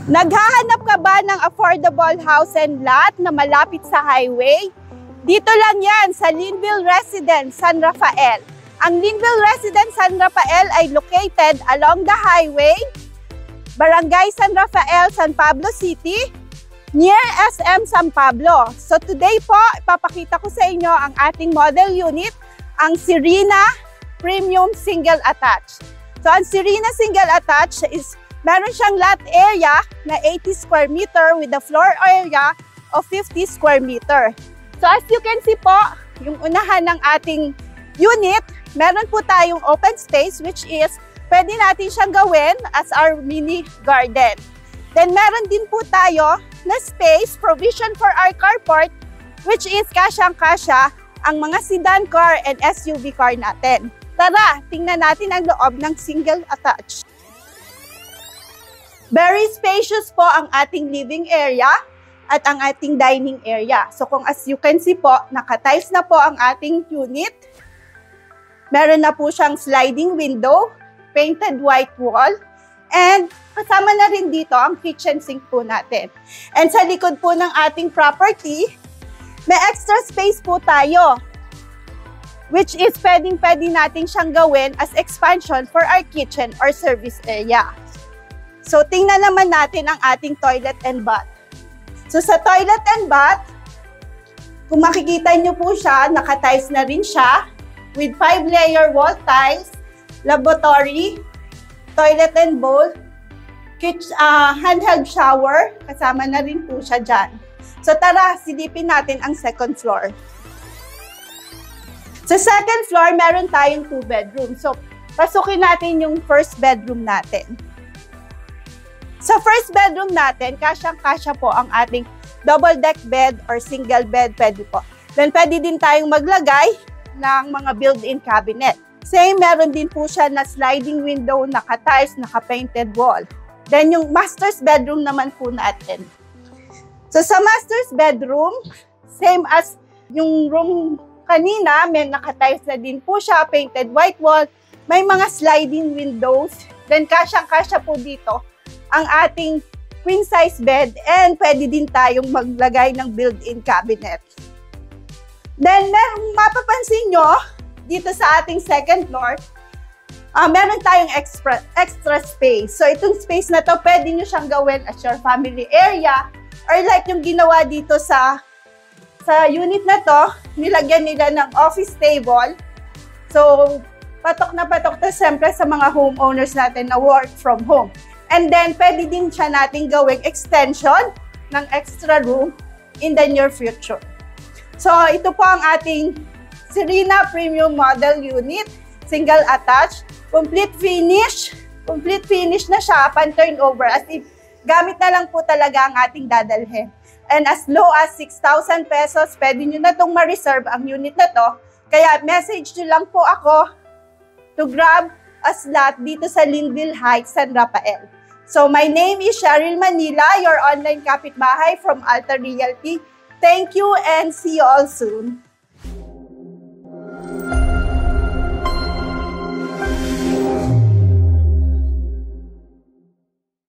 Naghahanap ka ba ng affordable house and lot na malapit sa highway? Dito lang yan sa Linville Residence, San Rafael. Ang Linville Residence, San Rafael ay located along the highway, Barangay San Rafael, San Pablo City, near SM San Pablo. So today po, ipapakita ko sa inyo ang ating model unit, ang Serena Premium Single Attached. So ang Serena Single Attached is meron siyang lot area na 80 square meter with a floor area of 50 square meter. So as you can see po, yung unahan ng ating unit, meron po tayong open space which is pwede natin siyang gawin as our mini garden. Then meron din po tayo na space provision for our carport which is kasyang-kasya ang mga sedan car and SUV car natin. Tara, tingnan natin ang loob ng single attached. Very spacious po ang ating living area at ang ating dining area. So kung as you can see po, naka-tiles na po ang ating unit. Meron na po siyang sliding window, painted white wall, and kasama na rin dito ang kitchen sink po natin. And sa likod po ng ating property, may extra space po tayo, which is pwedeng-pwede natin siyang gawin as expansion for our kitchen or service area. So, tingnan naman natin ang ating toilet and bath. So, sa toilet and bath, kung makikita nyo po siya, naka-tiles na rin siya with 5-layer wall tiles, lavatory, toilet and bowl, handheld shower, kasama na rin po siya dyan. So, tara, silipin natin ang second floor. Sa second floor, meron tayong 2 bedrooms. So, pasukin natin yung first bedroom natin. Sa first bedroom natin, kasyang-kasya po ang ating double deck bed or single bed, pwede po. Then pwede din tayong maglagay ng mga built-in cabinet. Same, meron din po siya na sliding window, naka-tiles, naka-painted wall. Then yung master's bedroom naman po natin. So sa master's bedroom, same as yung room kanina, may naka-tiles na din po siya, painted white wall, may mga sliding windows. Then kasyang-kasya po dito ang ating queen size bed and pwede din tayong maglagay ng built-in cabinet. Then, mapapansin nyo, dito sa ating second floor, meron tayong extra space. So, itong space na to, pwede nyo siyang gawin as your family area or like yung ginawa dito sa unit na to, nilagyan nila ng office table. So, patok na patok to siyempre sa mga homeowners natin na work from home. And then, pwede din siya natin gawing extension ng extra room in the near future. So, ito po ang ating Serena Premium Model Unit, single attached, complete finish na siya upon turnover as if gamit na lang po talaga ang ating dadalhin. And as low as 6,000 pesos, pwede nyo na itong ma-reserve ang unit na to. Kaya message nyo lang po ako to grab a slot dito sa Linville Heights, San Rafael. So my name is Cheryl Manila, your online kapitbahay from Alta Realty. Thank you and see you all soon.